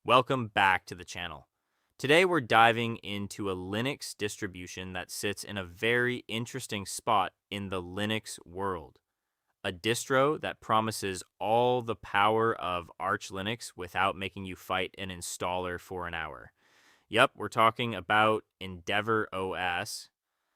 Welcome back to the channel. Today we're diving into a Linux distribution that sits in a very interesting spot in the Linux world. A distro that promises all the power of Arch Linux without making you fight an installer for an hour. Yep, we're talking about EndeavourOS.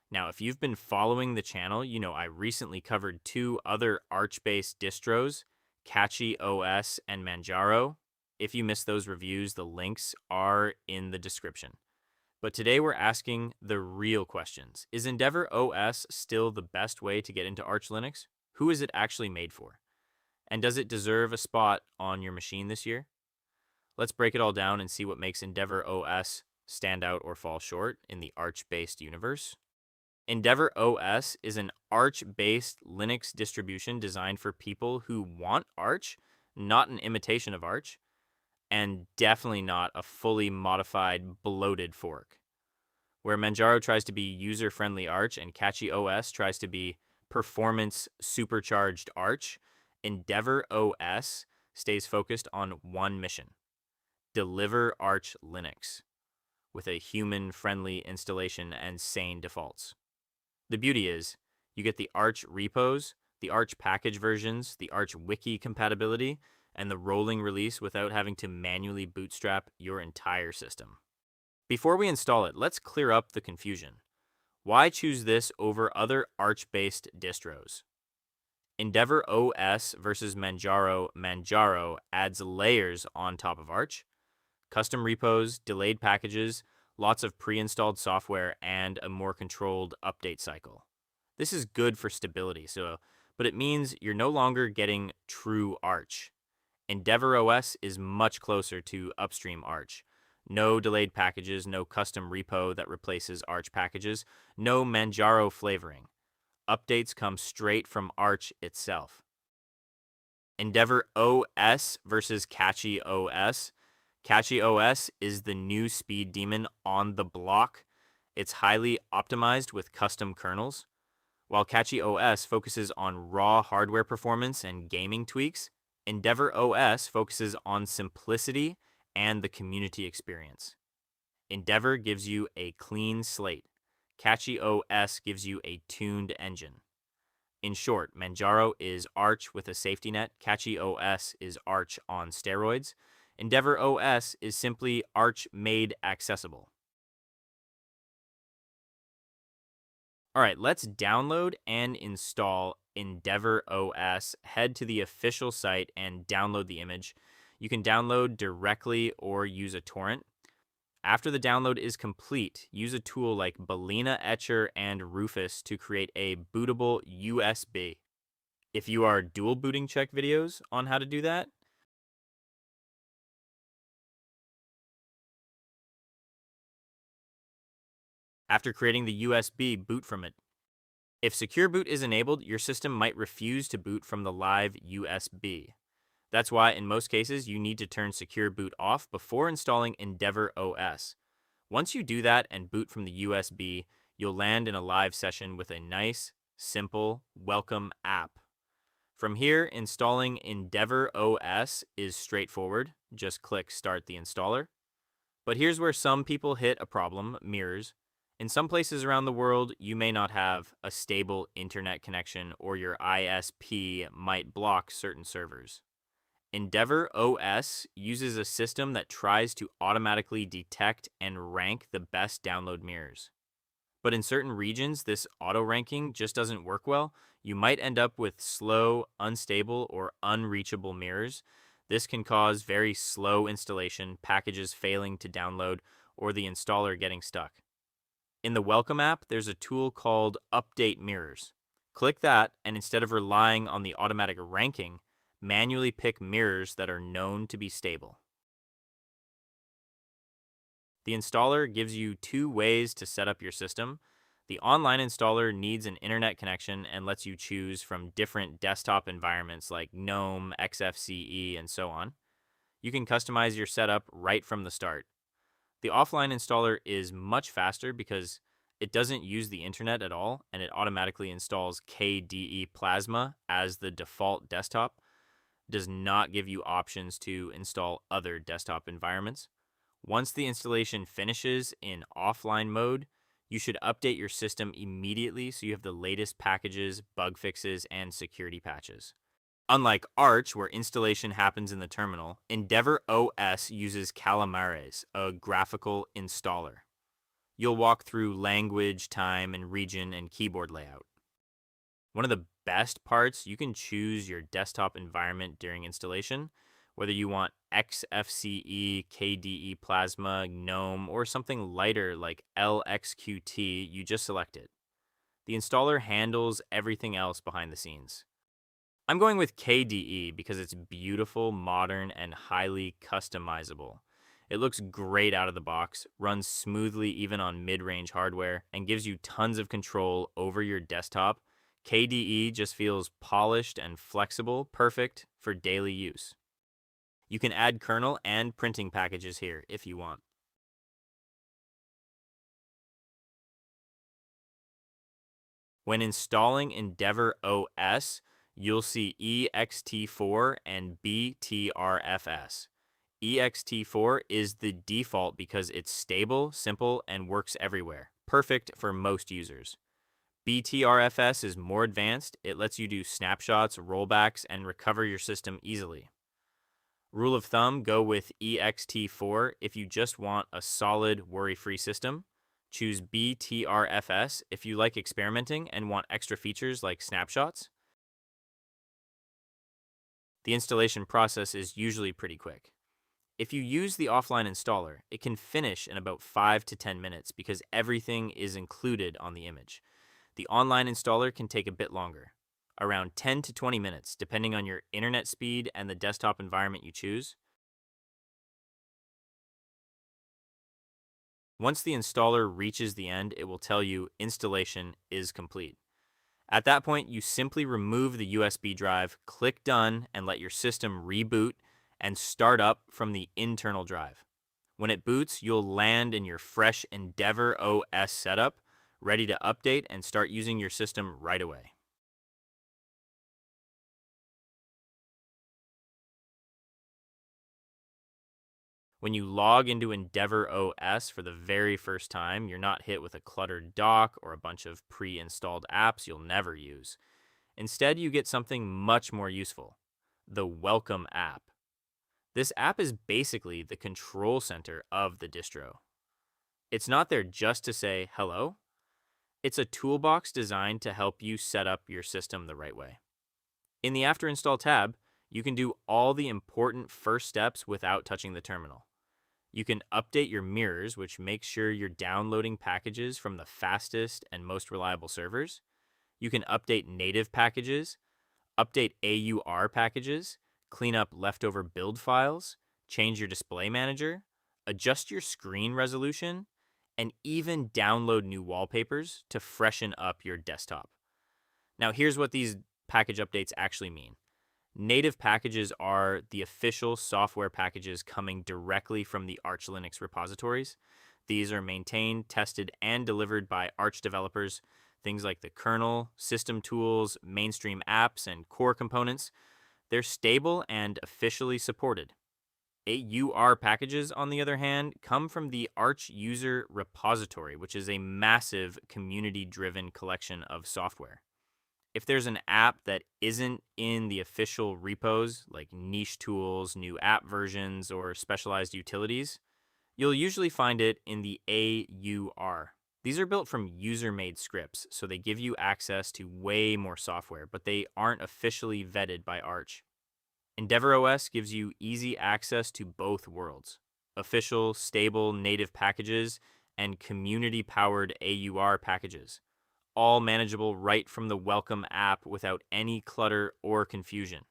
Now, if you've been following the channel, you know I recently covered two other Arch-based distros, CachyOS and Manjaro. If you missed those reviews, the links are in the description. But today we're asking the real questions. Is EndeavourOS still the best way to get into Arch Linux? Who is it actually made for? And does it deserve a spot on your machine this year? Let's break it all down and see what makes EndeavourOS stand out or fall short in the Arch-based universe. EndeavourOS is an Arch-based Linux distribution designed for people who want Arch, not an imitation of Arch, and definitely not a fully modified, bloated fork. Where Manjaro tries to be user-friendly Arch and CachyOS tries to be performance supercharged Arch, EndeavourOS stays focused on one mission: deliver Arch Linux with a human-friendly installation and sane defaults. The beauty is, you get the Arch repos, the Arch package versions, the Arch wiki compatibility, and the rolling release without having to manually bootstrap your entire system. Before we install it, let's clear up the confusion. Why choose this over other Arch-based distros? EndeavourOS versus Manjaro. Manjaro adds layers on top of Arch, custom repos, delayed packages, lots of pre-installed software, and a more controlled update cycle. This is good for stability, but it means you're no longer getting true Arch. EndeavourOS is much closer to upstream Arch. No delayed packages, no custom repo that replaces Arch packages, no Manjaro flavoring. Updates come straight from Arch itself. EndeavourOS versus CachyOS. CachyOS is the new speed demon on the block. It's highly optimized with custom kernels. While CachyOS focuses on raw hardware performance and gaming tweaks, EndeavourOS focuses on simplicity and the community experience. Endeavour gives you a clean slate. CachyOS gives you a tuned engine. In short, Manjaro is Arch with a safety net. CachyOS is Arch on steroids. EndeavourOS is simply Arch made accessible. All right, let's download and install EndeavourOS. Head to the official site and download the image. You can download directly or use a torrent. After the download is complete, use a tool like Balena Etcher and Rufus to create a bootable USB. If you are dual booting, check videos on how to do that. After creating the USB, boot from it. If Secure Boot is enabled, your system might refuse to boot from the live USB. That's why, in most cases, you need to turn Secure Boot off before installing EndeavourOS. Once you do that and boot from the USB, you'll land in a live session with a nice, simple, welcome app. From here, installing EndeavourOS is straightforward. Just click Start the installer. But here's where some people hit a problem: mirrors. In some places around the world, you may not have a stable internet connection, or your ISP might block certain servers. EndeavourOS uses a system that tries to automatically detect and rank the best download mirrors. But in certain regions, this auto-ranking just doesn't work well. You might end up with slow, unstable, or unreachable mirrors. This can cause very slow installation, packages failing to download, or the installer getting stuck. In the Welcome app, there's a tool called Update Mirrors. Click that, and instead of relying on the automatic ranking, manually pick mirrors that are known to be stable. The installer gives you two ways to set up your system. The online installer needs an internet connection and lets you choose from different desktop environments like GNOME, XFCE, and so on. You can customize your setup right from the start. The offline installer is much faster because it doesn't use the internet at all, and it automatically installs KDE Plasma as the default desktop. does not give you options to install other desktop environments. Once the installation finishes in offline mode, you should update your system immediately so you have the latest packages, bug fixes, and security patches. Unlike Arch, where installation happens in the terminal, EndeavourOS uses Calamares, a graphical installer. You'll walk through language, time, and region and keyboard layout. One of the best parts, you can choose your desktop environment during installation, whether you want XFCE, KDE Plasma, GNOME, or something lighter like LXQT, you just select it. The installer handles everything else behind the scenes. I'm going with KDE because it's beautiful, modern, and highly customizable. It looks great out of the box, runs smoothly even on mid-range hardware, and gives you tons of control over your desktop. KDE just feels polished and flexible, perfect for daily use. You can add kernel and printing packages here if you want. When installing EndeavourOS, you'll see ext4 and btrfs. ext4 is the default because it's stable, simple, and works everywhere. Perfect for most users. btrfs is more advanced. It lets you do snapshots, rollbacks, and recover your system easily. Rule of thumb, go with ext4 if you just want a solid, worry-free system. Choose btrfs if you like experimenting and want extra features like snapshots. The installation process is usually pretty quick. If you use the offline installer, it can finish in about 5 to 10 minutes because everything is included on the image. The online installer can take a bit longer, around 10 to 20 minutes, depending on your internet speed and the desktop environment you choose. Once the installer reaches the end, it will tell you installation is complete. At that point, you simply remove the USB drive, click Done, and let your system reboot and start up from the internal drive. When it boots, you'll land in your fresh EndeavourOS setup, ready to update and start using your system right away. When you log into EndeavourOS for the very first time, you're not hit with a cluttered dock or a bunch of pre-installed apps you'll never use. Instead, you get something much more useful, the Welcome app. This app is basically the control center of the distro. It's not there just to say hello. It's a toolbox designed to help you set up your system the right way. In the After Install tab, you can do all the important first steps without touching the terminal. You can update your mirrors, which makes sure you're downloading packages from the fastest and most reliable servers. You can update native packages, update AUR packages, clean up leftover build files, change your display manager, adjust your screen resolution, and even download new wallpapers to freshen up your desktop. Now, here's what these package updates actually mean. Native packages are the official software packages coming directly from the Arch Linux repositories. These are maintained, tested, and delivered by Arch developers. Things like the kernel, system tools, mainstream apps, and core components. They're stable and officially supported. AUR packages, on the other hand, come from the Arch user repository, which is a massive community-driven collection of software. If there's an app that isn't in the official repos, like niche tools, new app versions, or specialized utilities, you'll usually find it in the AUR. These are built from user-made scripts, so they give you access to way more software, but they aren't officially vetted by Arch. EndeavourOS gives you easy access to both worlds: official, stable, native packages, and community-powered AUR packages, all manageable right from the Welcome app without any clutter or confusion.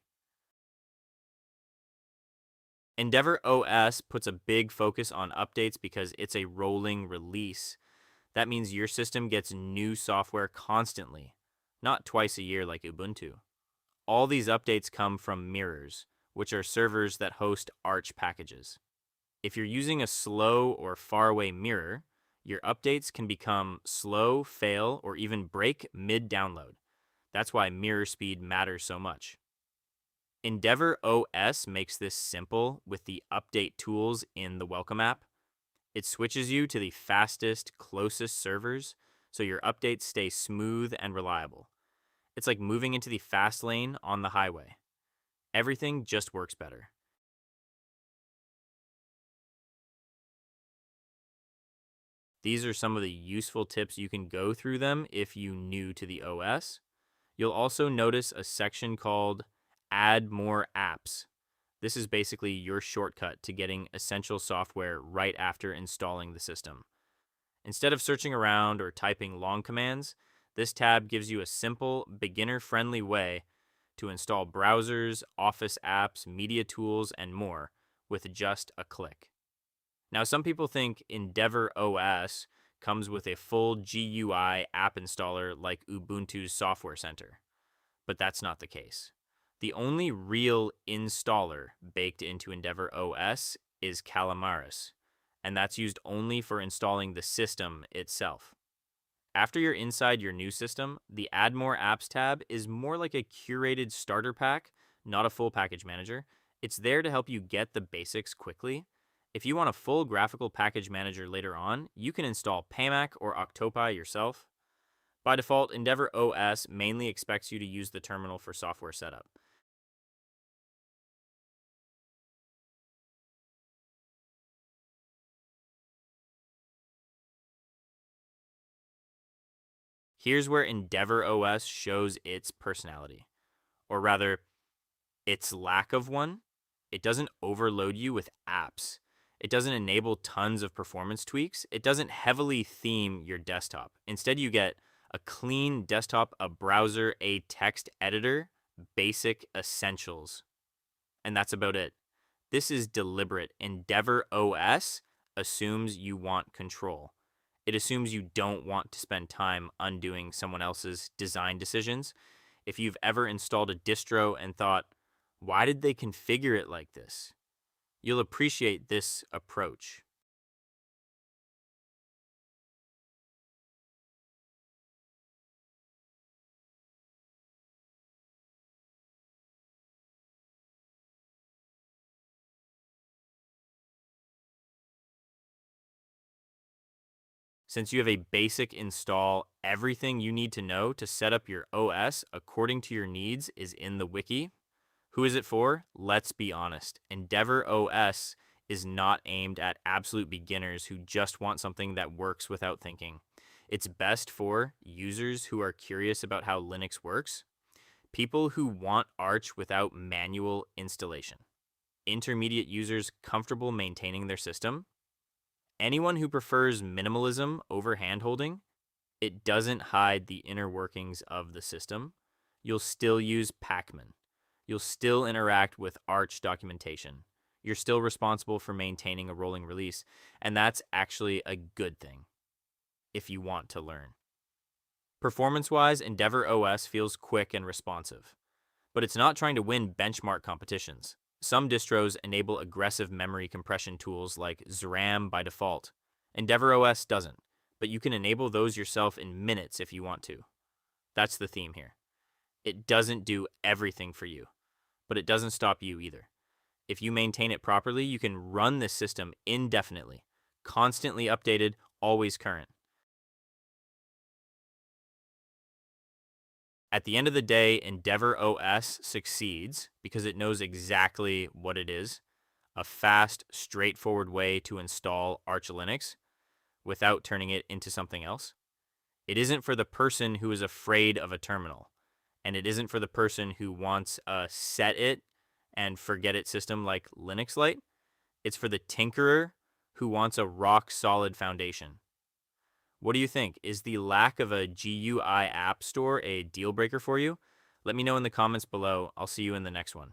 EndeavourOS puts a big focus on updates because it's a rolling release. That means your system gets new software constantly, not twice a year like Ubuntu. All these updates come from mirrors, which are servers that host Arch packages. If you're using a slow or faraway mirror, your updates can become slow, fail, or even break mid-download. That's why mirror speed matters so much. EndeavourOS makes this simple with the update tools in the Welcome app. It switches you to the fastest, closest servers so your updates stay smooth and reliable. It's like moving into the fast lane on the highway. Everything just works better. These are some of the useful tips. You can go through them if you new to the OS. You'll also notice a section called Add More Apps. This is basically your shortcut to getting essential software right after installing the system. Instead of searching around or typing long commands, this tab gives you a simple, beginner-friendly way to install browsers, Office apps, media tools, and more with just a click. Now, some people think EndeavourOS comes with a full GUI app installer like Ubuntu's Software Center, but that's not the case. The only real installer baked into EndeavourOS is Calamares, and that's used only for installing the system itself. After you're inside your new system, the Add More Apps tab is more like a curated starter pack, not a full package manager. It's there to help you get the basics quickly. If you want a full graphical package manager later on, you can install Pamac or Octopi yourself. By default, EndeavourOS mainly expects you to use the terminal for software setup. Here's where EndeavourOS shows its personality, or rather, its lack of one. It doesn't overload you with apps. It doesn't enable tons of performance tweaks. It doesn't heavily theme your desktop. Instead, you get a clean desktop, a browser, a text editor, basic essentials. And that's about it. This is deliberate. EndeavourOS assumes you want control. It assumes you don't want to spend time undoing someone else's design decisions. If you've ever installed a distro and thought, why did they configure it like this? You'll appreciate this approach. Since you have a basic install, everything you need to know to set up your OS according to your needs is in the wiki. Who is it for? Let's be honest. EndeavourOS is not aimed at absolute beginners who just want something that works without thinking. It's best for users who are curious about how Linux works, people who want Arch without manual installation, intermediate users comfortable maintaining their system, anyone who prefers minimalism over handholding. It doesn't hide the inner workings of the system. You'll still use Pacman. You'll still interact with Arch documentation. You're still responsible for maintaining a rolling release, and that's actually a good thing if you want to learn. Performance-wise, EndeavourOS feels quick and responsive, but it's not trying to win benchmark competitions. Some distros enable aggressive memory compression tools like ZRAM by default. EndeavourOS doesn't, but you can enable those yourself in minutes if you want to. That's the theme here. It doesn't do everything for you, but it doesn't stop you either. If you maintain it properly, you can run this system indefinitely, constantly updated, always current. At the end of the day, EndeavourOS succeeds because it knows exactly what it is: a fast, straightforward way to install Arch Linux without turning it into something else. It isn't for the person who is afraid of a terminal, and it isn't for the person who wants a set it and forget it system like Linux Lite. It's for the tinkerer who wants a rock solid foundation. What do you think? Is the lack of a GUI app store a deal breaker for you? Let me know in the comments below. I'll see you in the next one.